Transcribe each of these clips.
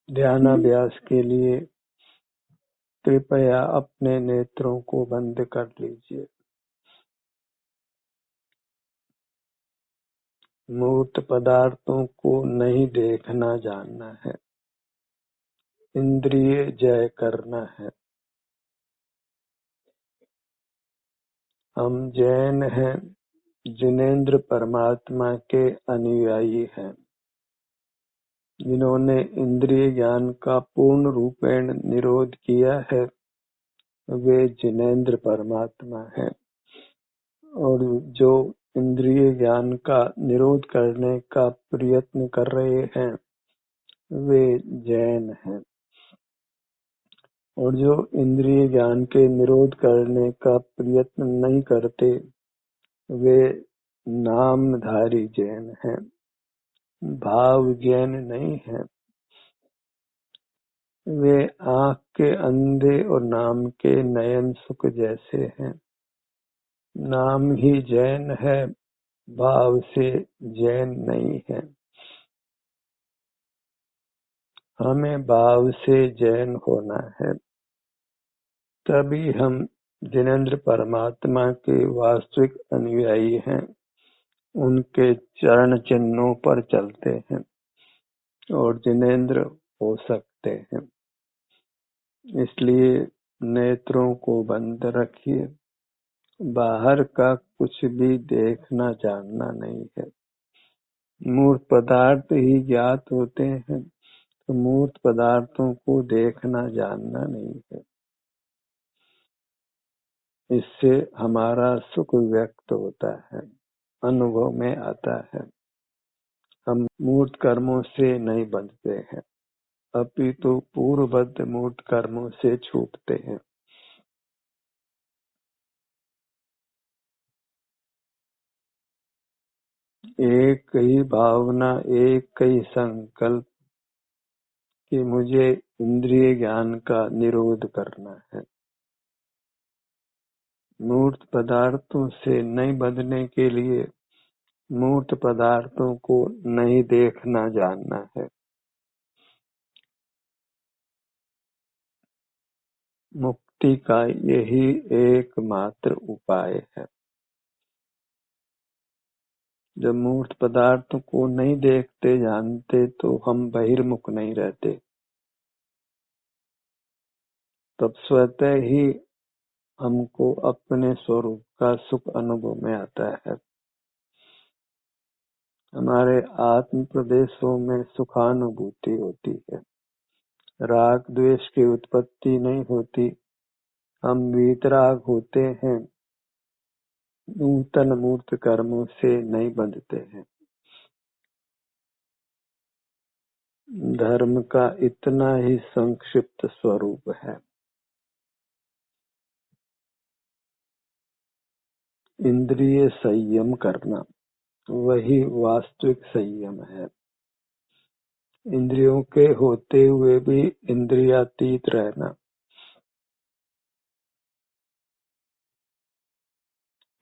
ध्यानाभ्यास के लिए कृपया अपने नेत्रों को बंद कर लीजिए। मूर्त पदार्थों को नहीं देखना जानना है, इंद्रिय जय करना है। हम जैन हैं, जिनेंद्र परमात्मा के अनुयायी हैं, जिन्होंने इंद्रिय ज्ञान का पूर्ण रूपेण निरोध किया है। वे जिनेंद्र परमात्मा हैं, और जो इंद्रिय ज्ञान का निरोध करने का प्रयत्न कर रहे हैं वे जैन हैं, और जो इंद्रिय ज्ञान के निरोध करने का प्रयत्न नहीं करते वे नामधारी जैन हैं, भाव जैन नहीं हैं। वे आँख के अंधे और नाम के नयन सुख जैसे हैं। नाम ही जैन है, भाव से जैन नहीं है। हमें भाव से जैन होना है, तभी हम जिनेंद्र परमात्मा के वास्तविक अनुयायी हैं, उनके चरण चिन्हों पर चलते हैं और जिनेंद्र हो सकते हैं। इसलिए नेत्रों को बंद रखिए, बाहर का कुछ भी देखना जानना नहीं है। मूर्त पदार्थ ही ज्ञात होते हैं, तो मूर्त पदार्थों को देखना जानना नहीं है। इससे हमारा सुख व्यक्त होता है, अनुभव में आता है। हम मूर्त कर्मों से नहीं बंधते हैं, अपितु पूर्वबद्ध मूर्त कर्मों से छूटते हैं। एक ही भावना, एक ही संकल्प कि मुझे इंद्रिय ज्ञान का निरोध करना है। मूर्त पदार्थों से नहीं बंधने के लिए मूर्त पदार्थों को नहीं देखना जानना है। मुक्ति का यही एकमात्र उपाय है। जब मूर्त पदार्थों को नहीं देखते जानते तो हम बहिर्मुख नहीं रहते, तब स्वतः ही हमको अपने स्वरूप का सुख अनुभव में आता है। हमारे आत्म प्रदेशों में सुखानुभूति होती है, राग द्वेष की उत्पत्ति नहीं होती। हम वीतराग होते हैं, नूतन मूर्त कर्मों से नहीं बंधते हैं। धर्म का इतना ही संक्षिप्त स्वरूप है। इंद्रिय संयम करना वही वास्तविक संयम है। इंद्रियों के होते हुए भी इंद्रियातीत रहना,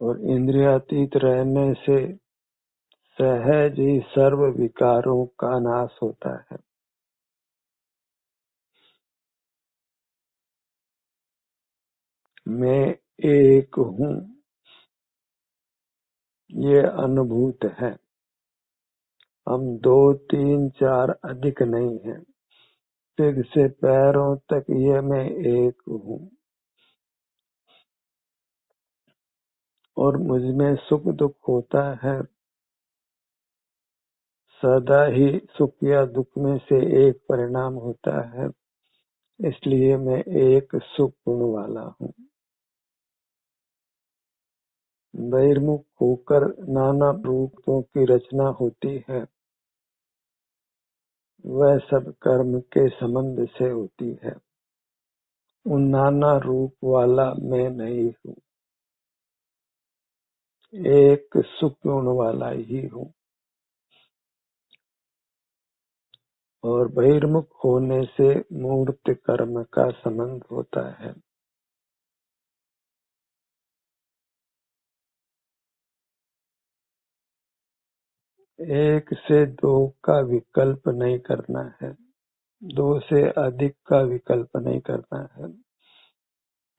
और इंद्रियातीत रहने से सहज ही सर्व विकारों का नाश होता है। मैं एक हूँ, ये अनुभूत है। हम 2, 3, 4 अधिक नहीं हैं। सिर से पैरों तक ये मैं एक हूँ, और मुझमें सुख दुख होता है। सदा ही सुख या दुख में से एक परिणाम होता है, इसलिए मैं एक सुख गुण वाला हूँ। बहिर्मुख होकर नाना रूपों की रचना होती है, वह सब कर्म के संबंध से होती है। उन नाना रूप वाला मैं नहीं हूँ, एक सुख गुण वाला ही हूँ। और बहिर्मुख होने से मूर्त कर्म का संबंध होता है। एक से दो का विकल्प नहीं करना है। दो से अधिक का विकल्प नहीं करना है।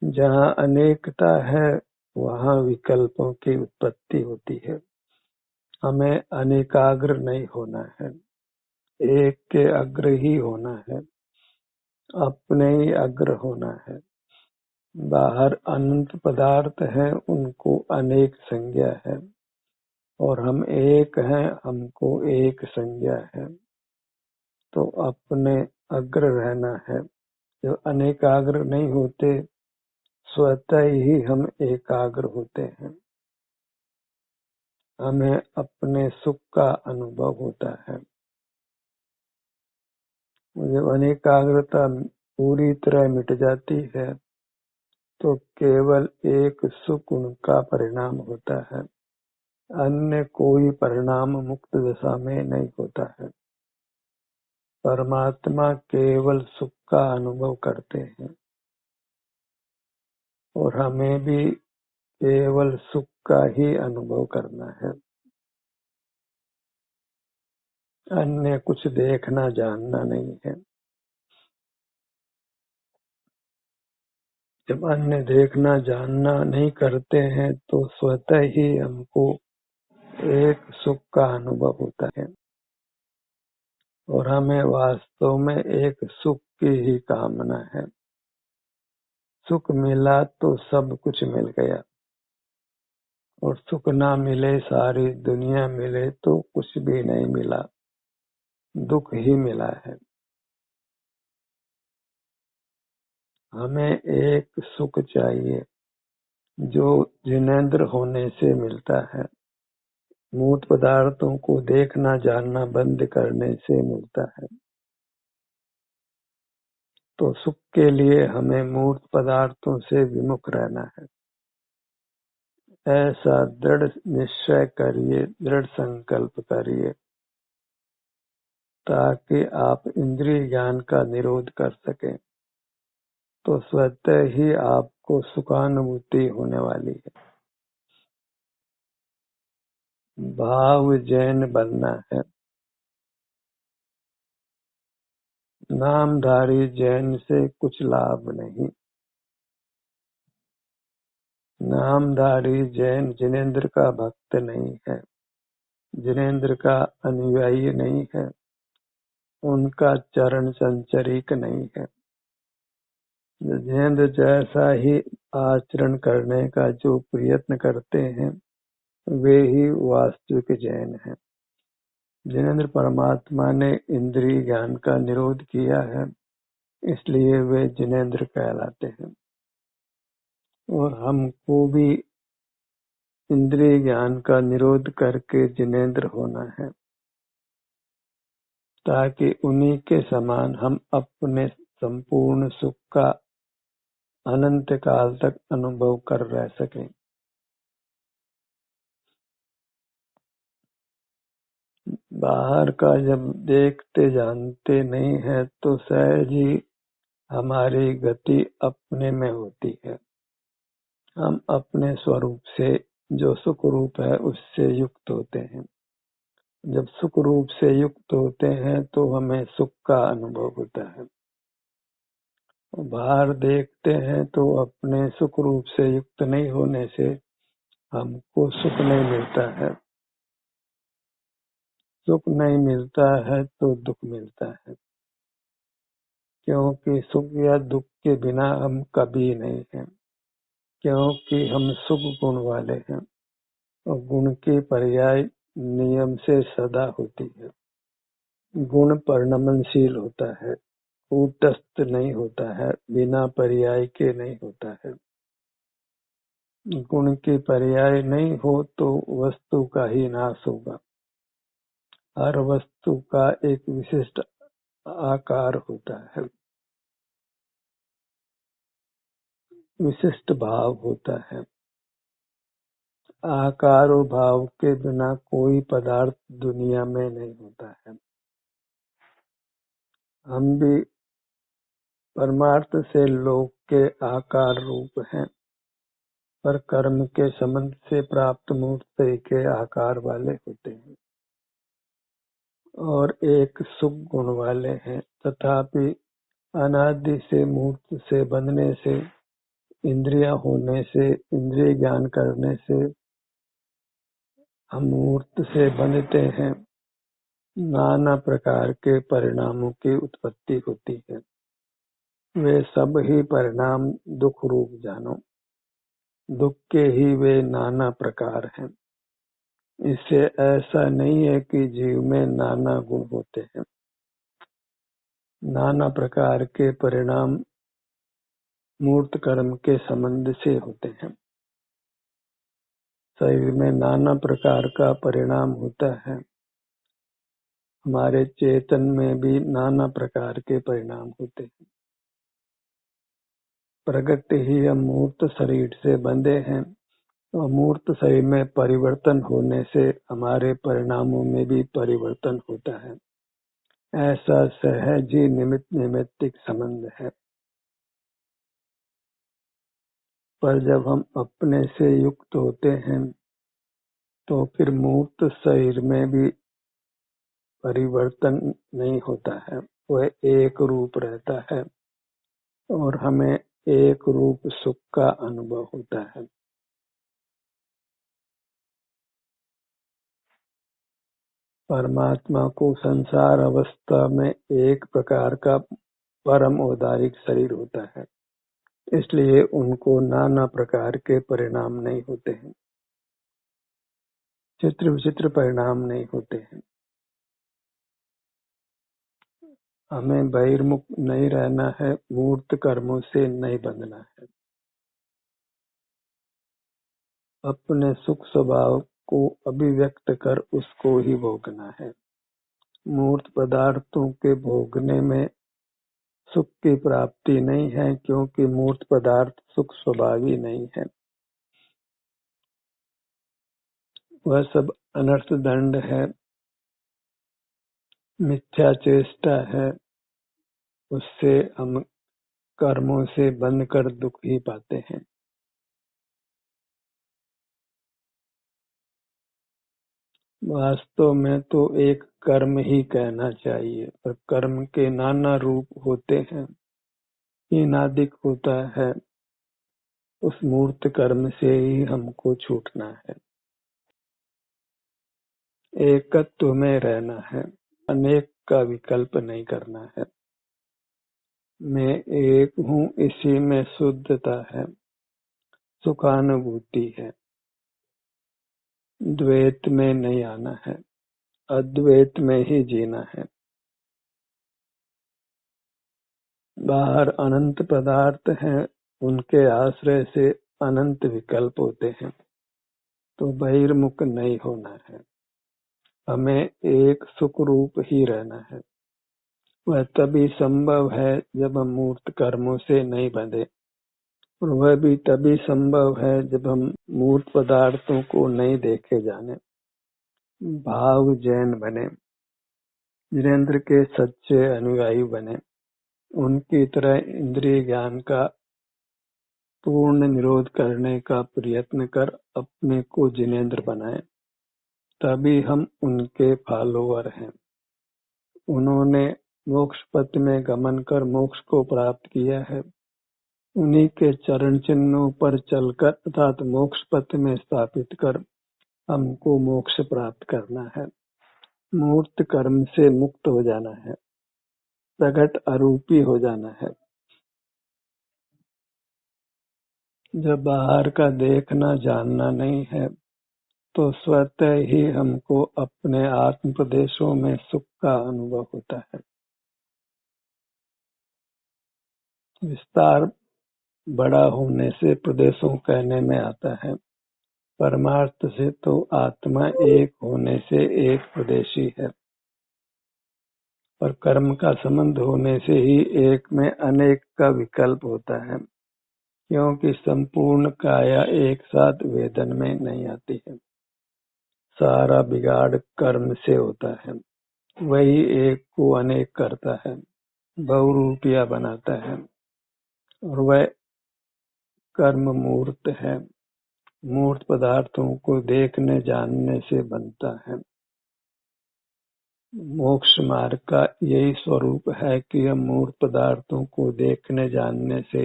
जहाँ अनेकता है वहाँ विकल्पों की उत्पत्ति होती है। हमें अनेकाग्र नहीं होना है, एक के अग्र ही होना है, अपने ही अग्र होना है। बाहर अनंत पदार्थ हैं, उनको अनेक संज्ञा है, और हम एक हैं, हमको एक संज्ञा है। तो अपने अग्र रहना है। जब अनेकाग्र नहीं होते, स्वतः ही हम एकाग्र होते हैं। हमें अपने सुख का अनुभव होता है। जब अनेकाग्रता पूरी तरह मिट जाती है तो केवल एक सुख उनका परिणाम होता है, अन्य कोई परिणाम मुक्त दशा में नहीं होता है। परमात्मा केवल सुख का अनुभव करते हैं और हमें भी केवल सुख का ही अनुभव करना है। अन्य कुछ देखना जानना नहीं है। जब अन्य देखना जानना नहीं करते हैं तो स्वतः ही हमको एक सुख का अनुभव होता है और हमें वास्तव में एक सुख की ही कामना है। सुख मिला तो सब कुछ मिल गया, और सुख ना मिले, सारी दुनिया मिले तो कुछ भी नहीं मिला, दुख ही मिला है। हमें एक सुख चाहिए जो जिनेंद्र होने से मिलता है, मूर्त पदार्थों को देखना जानना बंद करने से मिलता है। तो सुख के लिए हमें मूर्त पदार्थों से विमुख रहना है। ऐसा दृढ़ निश्चय करिए, दृढ़ संकल्प करिए, ताकि आप इंद्रिय ज्ञान का निरोध कर सकें। तो स्वतः ही आपको सुखानुभूति होने वाली है। भाव जैन बनना है। नामधारी जैन से कुछ लाभ नहीं। नामधारी जैन जिनेंद्र का भक्त नहीं है, जिनेंद्र का अनुयायी नहीं है, उनका चरण संचरिक नहीं है। जिनेंद्र जैसा ही आचरण करने का जो प्रयत्न करते हैं वे ही वास्तविक जैन हैं। जिनेंद्र परमात्मा ने इंद्रिय ज्ञान का निरोध किया है, इसलिए वे जिनेंद्र कहलाते हैं। और हमको भी इंद्रिय ज्ञान का निरोध करके जिनेंद्र होना है, ताकि उन्हीं के समान हम अपने संपूर्ण सुख का अनंत काल तक अनुभव कर रह सकें। बाहर का जब देखते जानते नहीं है तो सहज ही हमारी गति अपने में होती है। हम अपने स्वरूप से, जो सुख रूप है, उससे युक्त होते हैं। जब सुख रूप से युक्त होते हैं तो हमें सुख का अनुभव होता है। बाहर देखते हैं तो अपने सुख रूप से युक्त नहीं होने से हमको सुख नहीं मिलता है। सुख नहीं मिलता है तो दुख मिलता है, क्योंकि सुख या दुख के बिना हम कभी नहीं हैं। क्योंकि हम सुख गुण वाले हैं और गुण की पर्याय नियम से सदा होती है। गुण परिणमनशील होता है, कूटस्थ नहीं होता है, बिना पर्याय के नहीं होता है। गुण की पर्याय नहीं हो तो वस्तु का ही नाश होगा। हर वस्तु का एक विशिष्ट आकार होता है, विशिष्ट भाव होता है। आकार और भाव के बिना कोई पदार्थ दुनिया में नहीं होता है। हम भी परमार्थ से लोक के आकार रूप हैं, पर कर्म के संबंध से प्राप्त मूर्त के आकार वाले होते हैं। और एक सुख गुण वाले हैं, तथापि अनादि से मूर्त से बंधने से, इंद्रियां होने से, इंद्रिय ज्ञान करने से हम मूर्त से बंधते हैं। नाना प्रकार के परिणामों की उत्पत्ति होती है। वे सब ही परिणाम दुख रूप जानो। दुख के ही वे नाना प्रकार हैं। इससे ऐसा नहीं है कि जीव में नाना गुण होते हैं। नाना प्रकार के परिणाम मूर्त कर्म के संबंध से होते हैं। शरीर में नाना प्रकार का परिणाम होता है। हमारे चेतन में भी नाना प्रकार के परिणाम होते हैं। प्रगति ही हम मूर्त शरीर से बंधे हैं, तो मूर्त शरीर में परिवर्तन होने से हमारे परिणामों में भी परिवर्तन होता है। ऐसा सहज ही निमित्त निमित्तिक संबंध है। पर जब हम अपने से युक्त होते हैं तो फिर मूर्त शरीर में भी परिवर्तन नहीं होता है। वह एक रूप रहता है और हमें एक रूप सुख का अनुभव होता है। परमात्मा को संसार अवस्था में एक प्रकार का परम औदारिक शरीर होता है, इसलिए उनको नाना प्रकार के परिणाम नहीं होते हैं, चित्र विचित्र परिणाम नहीं होते हैं। हमें बहिर्मुख नहीं रहना है, मूर्त कर्मों से नहीं बंधना है। अपने सुख स्वभाव को अभिव्यक्त कर उसको ही भोगना है। मूर्त पदार्थों के भोगने में सुख की प्राप्ति नहीं है, क्योंकि मूर्त पदार्थ सुख स्वभावी नहीं है। वह सब अनर्थ दंड है, मिथ्या चेष्टा है। उससे हम कर्मों से बंध कर दुख ही पाते हैं। वास्तव में तो एक कर्म ही कहना चाहिए, पर कर्म के नाना रूप होते हैं। हीनादिक होता है, उस मूर्त कर्म से ही हमको छूटना है। एकत्व में रहना है, अनेक का विकल्प नहीं करना है। मैं एक हूँ, इसी में शुद्धता है, सुखानुभूति है। द्वैत में नहीं आना है, अद्वैत में ही जीना है। बाहर अनंत पदार्थ हैं, उनके आश्रय से अनंत विकल्प होते हैं, तो बहिर्मुख नहीं होना है। हमें एक सुख रूप ही रहना है। वह तभी संभव है जब हम मूर्त कर्मों से नहीं बंधे, और वह भी तभी संभव है जब हम मूर्त पदार्थों को नहीं देखे जाने, भाव जैन बने, वीरेंद्र के सच्चे अनुयायी बने, उनकी तरह इंद्रिय ज्ञान का पूर्ण निरोध करने का प्रयत्न कर अपने को जिनेंद्र बनाए, तभी हम उनके फॉलोअर हैं। उन्होंने मोक्ष पथ में गमन कर मोक्ष को प्राप्त किया है। उन्हीं के चरण चिन्हों पर चलकर अर्थात मोक्ष पथ में स्थापित कर हमको मोक्ष प्राप्त करना है। मूर्त कर्म से मुक्त हो जाना है, प्रगट अरूपी हो जाना है। जब बाहर का देखना जानना नहीं है, तो स्वतः ही हमको अपने आत्म प्रदेशों में सुख का अनुभव होता है। विस्तार बड़ा होने से प्रदेशों कहने में आता है, परमार्थ से तो आत्मा एक होने से एक प्रदेशी है। पर कर्म का संबंध होने से ही एक में अनेक का विकल्प होता है, क्योंकि संपूर्ण काया एक साथ वेदन में नहीं आती है। सारा बिगाड़ कर्म से होता है, वही एक को अनेक करता है, बहुरूपिया बनाता है, और वह कर्म मूर्त है। मूर्त पदार्थों को देखने जानने से बनता है। मोक्ष मार्ग का यही स्वरूप है कि हम मूर्त पदार्थों को देखने जानने से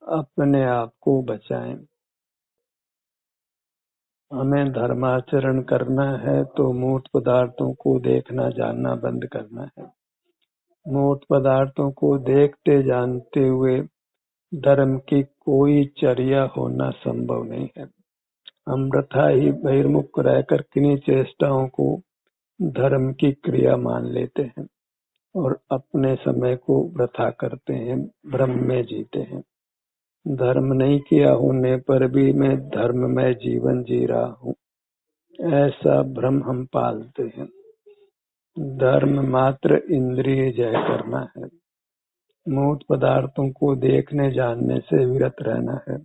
अपने आप को बचाएं। हमें धर्माचरण करना है तो मूर्त पदार्थों को देखना जानना बंद करना है। मूर्त पदार्थों को देखते जानते हुए धर्म की कोई चर्या होना संभव नहीं है। हम वृथा ही बहिर्मुख रहकर किन्हीं चेष्टाओं को धर्म की क्रिया मान लेते हैं और अपने समय को वृथा करते हैं, भ्रम में जीते हैं। धर्म नहीं किया होने पर भी मैं धर्ममय जीवन जी रहा हूँ, ऐसा भ्रम हम पालते हैं। धर्म मात्र इंद्रिय जय करना है। मूर्त पदार्थों को देखने जानने से विरत रहना है।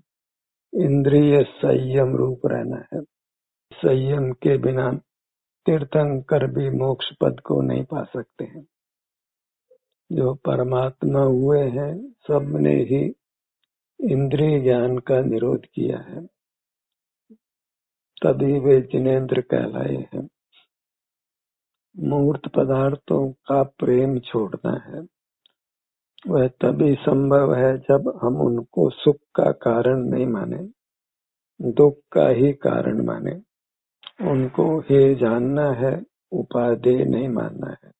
इंद्रिय संयम रूप रहना है। संयम के बिना तीर्थंकर भी मोक्ष पद को नहीं पा सकते हैं। जो परमात्मा हुए हैं सबने ही इंद्रिय ज्ञान का निरोध किया है, तभी वे जिनेंद्र कहलाए हैं। मूर्त पदार्थों का प्रेम छोड़ना है, वह तभी संभव है जब हम उनको सुख का कारण नहीं माने, दुख का ही कारण माने। उनको हे जानना है, उपादेय नहीं मानना है।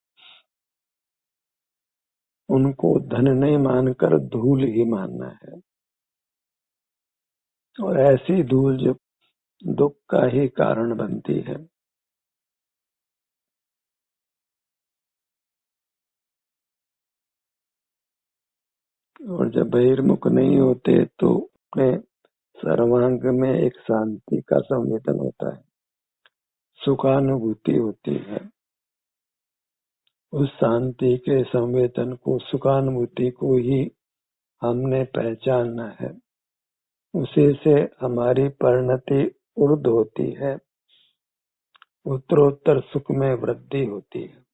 उनको धन नहीं मानकर धूल ही मानना है, और ऐसी धूल जो दुख का ही कारण बनती है। और जब बहिर्मुख नहीं होते तो अपने सर्वांग में एक शांति का संवेदन होता है, सुखानुभूति होती है। उस शांति के संवेदन को, सुखानुभूति को ही हमने पहचानना है। उसी से हमारी परिणति ऊर्ध्व होती है, उत्तरोत्तर सुख में वृद्धि होती है।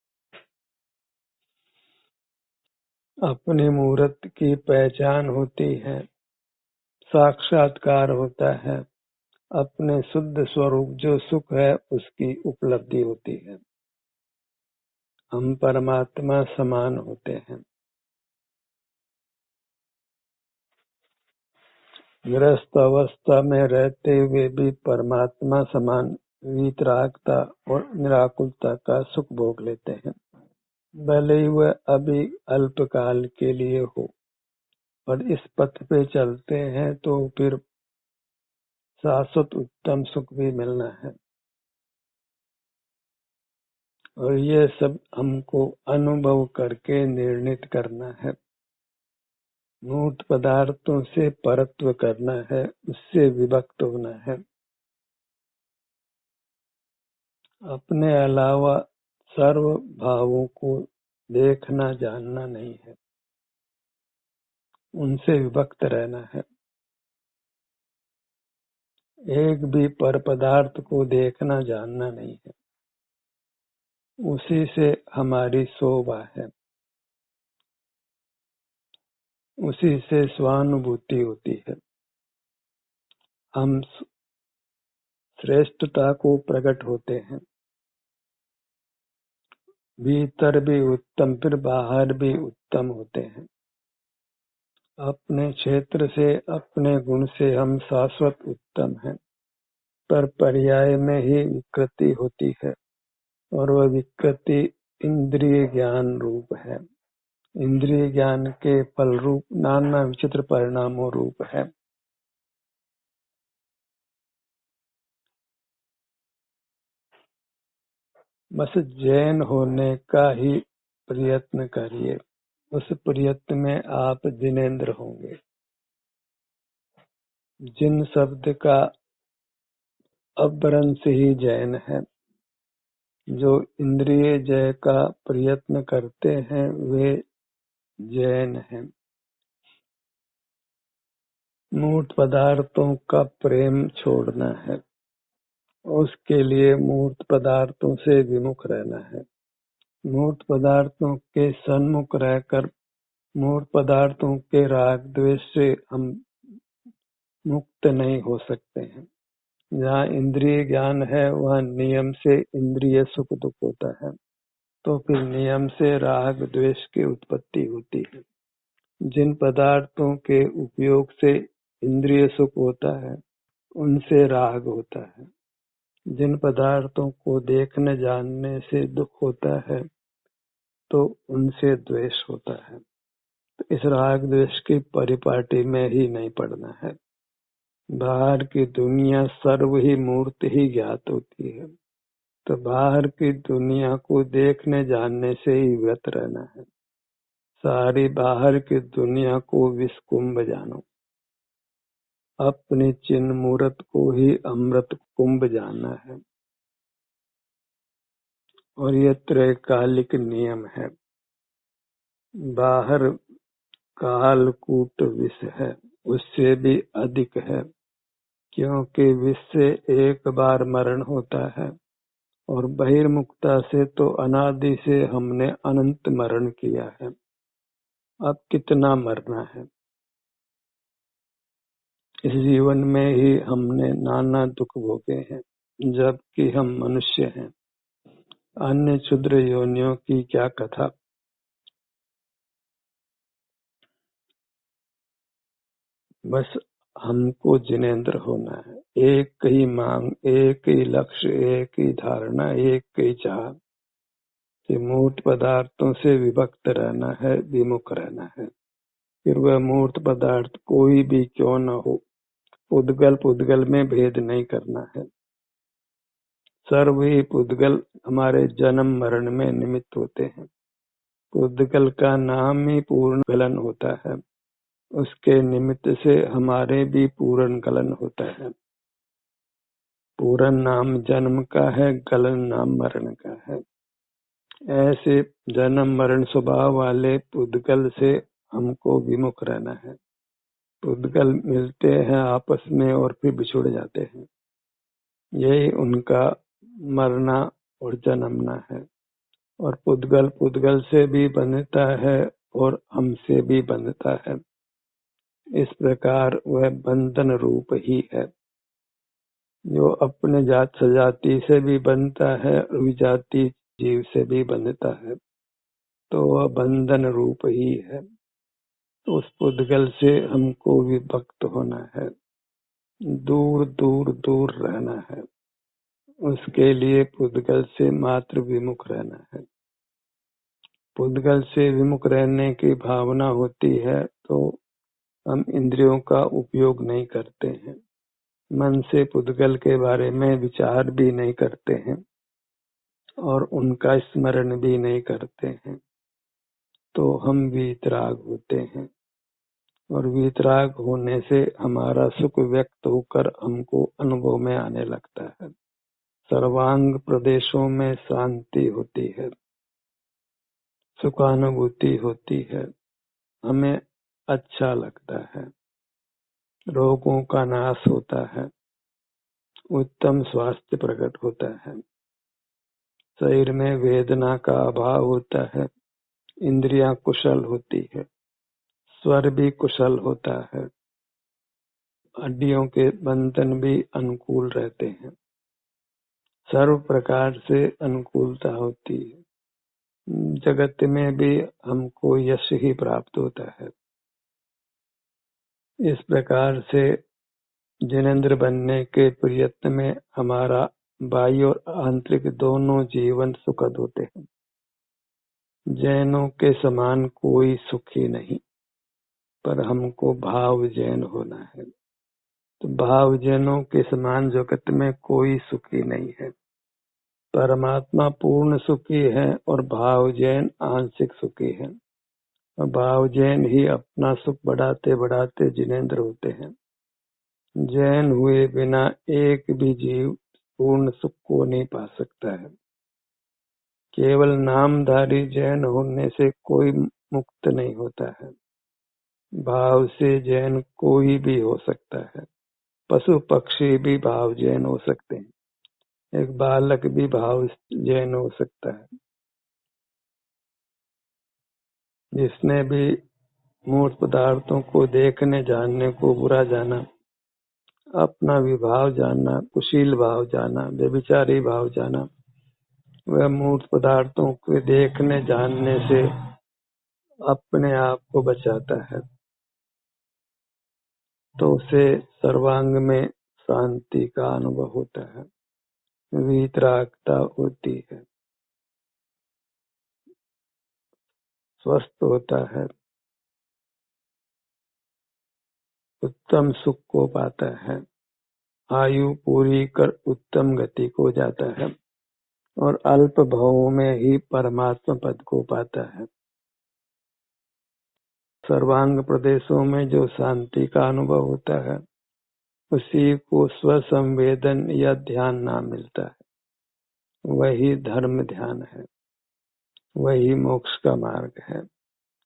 अपनी मूर्त की पहचान होती है, साक्षात्कार होता है। अपने शुद्ध स्वरूप जो सुख है उसकी उपलब्धि होती है। हम परमात्मा समान होते हैं। गृहस्थ अवस्था में रहते हुए भी परमात्मा समान वीतरागता और निराकुलता का सुख भोग लेते हैं, भले ही वह अभी अल्पकाल के लिए हो। और इस पथ पे चलते हैं तो फिर शाश्वत उत्तम सुख भी मिलना है। और ये सब हमको अनुभव करके निर्णित करना है। मूर्त पदार्थों से परत्व करना है, उससे विभक्त होना है। अपने अलावा सर्व भावों को देखना जानना नहीं है, उनसे विभक्त रहना है। एक भी पर पदार्थ को देखना जानना नहीं है, उसी से हमारी शोभा है, उसी से स्वानुभूति होती है। हम श्रेष्ठता को प्रकट होते हैं, भीतर भी उत्तम फिर बाहर भी उत्तम होते हैं। अपने क्षेत्र से, अपने गुण से हम शाश्वत उत्तम हैं, पर पर्याय में ही विकृति होती है, और वह विकृति इंद्रिय ज्ञान रूप है। इंद्रिय ज्ञान के फल रूप नाना विचित्र परिणामों रूप है। बस जैन होने का ही प्रयत्न करिए, उस प्रयत्न में आप जिनेंद्र होंगे। जिन शब्द का अपभ्रंश ही जैन है। जो इंद्रिय जय का प्रयत्न करते हैं वे जैन हैं। मूर्त पदार्थों का प्रेम छोड़ना है, उसके लिए मूर्त पदार्थों से विमुख रहना है। मूर्त पदार्थों के सन्मुख रहकर मूर्त पदार्थों के राग द्वेष से हम मुक्त नहीं हो सकते हैं। जहाँ इंद्रिय ज्ञान है वहाँ नियम से इंद्रिय सुख दुख होता है। तो फिर नियम से राग द्वेष की उत्पत्ति होती है। जिन पदार्थों के उपयोग से इंद्रिय सुख होता है उनसे राग होता है। जिन पदार्थों को देखने जानने से दुख होता है तो उनसे द्वेष होता है। तो इस राग द्वेष की परिपाटी में ही नहीं पड़ना है। बाहर की दुनिया सर्व ही मूर्त ही ज्ञात होती है, तो बाहर की दुनिया को देखने जानने से ही व्यत रहना है। सारी बाहर की दुनिया को विषकुंभ जानो, अपनी चिन्ह मूर्त को ही अमृत कुंभ जाना है। और ये त्रैकालिक नियम है। बाहर कालकूट विष है, उससे भी अधिक है, क्योंकि विष से एक बार मरण होता है और बहिर्मुखता से तो अनादि से हमने अनंत मरण किया है। अब कितना मरना है? इस जीवन में ही हमने नाना दुख भोगे हैं, जबकि हम मनुष्य हैं। अन्य क्षुद्र योनियों की क्या कथा। बस हमको जिनेंद्र होना है। एक ही मांग, एक ही लक्ष्य, एक ही धारणा, एक ही चाह कि मूर्त पदार्थों से विभक्त रहना है, विमुख रहना है। फिर वह मूर्त पदार्थ कोई भी क्यों न हो, पुद्गल पुद्गल में भेद नहीं करना है। सर्व ही पुद्गल हमारे जन्म मरण में निमित्त होते हैं। पुद्गल का नाम ही पूर्ण गलन होता है, उसके निमित्त से हमारे भी पूर्ण गलन होता है। पूर्ण नाम जन्म का है, गलन नाम मरण का है। ऐसे जन्म मरण स्वभाव वाले पुद्गल से हमको विमुख रहना है। पुद्गल मिलते हैं आपस में और फिर बिछुड़ जाते हैं, यही उनका मरना और जन्मना है। और पुद्गल पुद्गल से भी बंधता है और हमसे भी बंधता है। इस प्रकार वह बंधन रूप ही है। जो अपने जात सजाति से भी बंधता है और विजाति जीव से भी बंधता है, तो वह बंधन रूप ही है। तो उस पुद्गल से हमको विभक्त होना है, दूर दूर दूर रहना है। उसके लिए पुद्गल से मात्र विमुख रहना है। पुद्गल से विमुख रहने की भावना होती है तो हम इंद्रियों का उपयोग नहीं करते हैं, मन से पुद्गल के बारे में विचार भी नहीं करते हैं और उनका स्मरण भी नहीं करते हैं, तो हम वीतराग होते हैं। और वीतराग होने से हमारा सुख व्यक्त होकर हमको अनुभव में आने लगता है। सर्वांग प्रदेशों में शांति होती है, सुखानुभूति होती है, हमें अच्छा लगता है, रोगों का नाश होता है, उत्तम स्वास्थ्य प्रकट होता है, शरीर में वेदना का अभाव होता है, इंद्रियां कुशल होती है, स्वर भी कुशल होता है, हड्डियों के बंधन भी अनुकूल रहते हैं, सर्व प्रकार से अनुकूलता होती है। जगत में भी हमको यश ही प्राप्त होता है। इस प्रकार से जिनेंद्र बनने के प्रयत्न में हमारा बाह्य और आंतरिक दोनों जीवन सुखद होते हैं। जैनों के समान कोई सुखी नहीं, पर हमको भाव जैन होना है। तो भाव जैनों के समान जगत में कोई सुखी नहीं है। परमात्मा पूर्ण सुखी है और भाव जैन आंशिक सुखी है। और भाव जैन ही अपना सुख बढ़ाते बढ़ाते जिनेंद्र होते हैं। जैन हुए बिना एक भी जीव पूर्ण सुख को नहीं पा सकता है। केवल नामधारी जैन होने से कोई मुक्त नहीं होता है। भाव से जैन कोई भी हो सकता है। पशु पक्षी भी भाव जैन हो सकते हैं, एक बालक भी भाव जैन हो सकता है। जिसने भी मूर्त पदार्थों को देखने जानने को बुरा जाना, अपना विभाव जानना, कुशील भाव जाना, व्यभिचारी भाव जाना, वह मूर्त पदार्थों के देखने जानने से अपने आप को बचाता है, तो उसे सर्वांग में शांति का अनुभव होता है, वीतरागता होती है, स्वस्थ होता है, उत्तम सुख को पाता है, आयु पूरी कर उत्तम गति को जाता है और अल्प भाव में ही परमात्मा पद को पाता है। सर्वांग प्रदेशों में जो शांति का अनुभव होता है उसी को स्वसंवेदन या ध्यान नाम मिलता है। वही धर्म ध्यान है, वही मोक्ष का मार्ग है,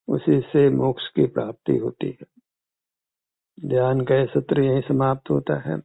उसी से मोक्ष की प्राप्ति होती है। ध्यान का सत्र यहीं समाप्त होता है।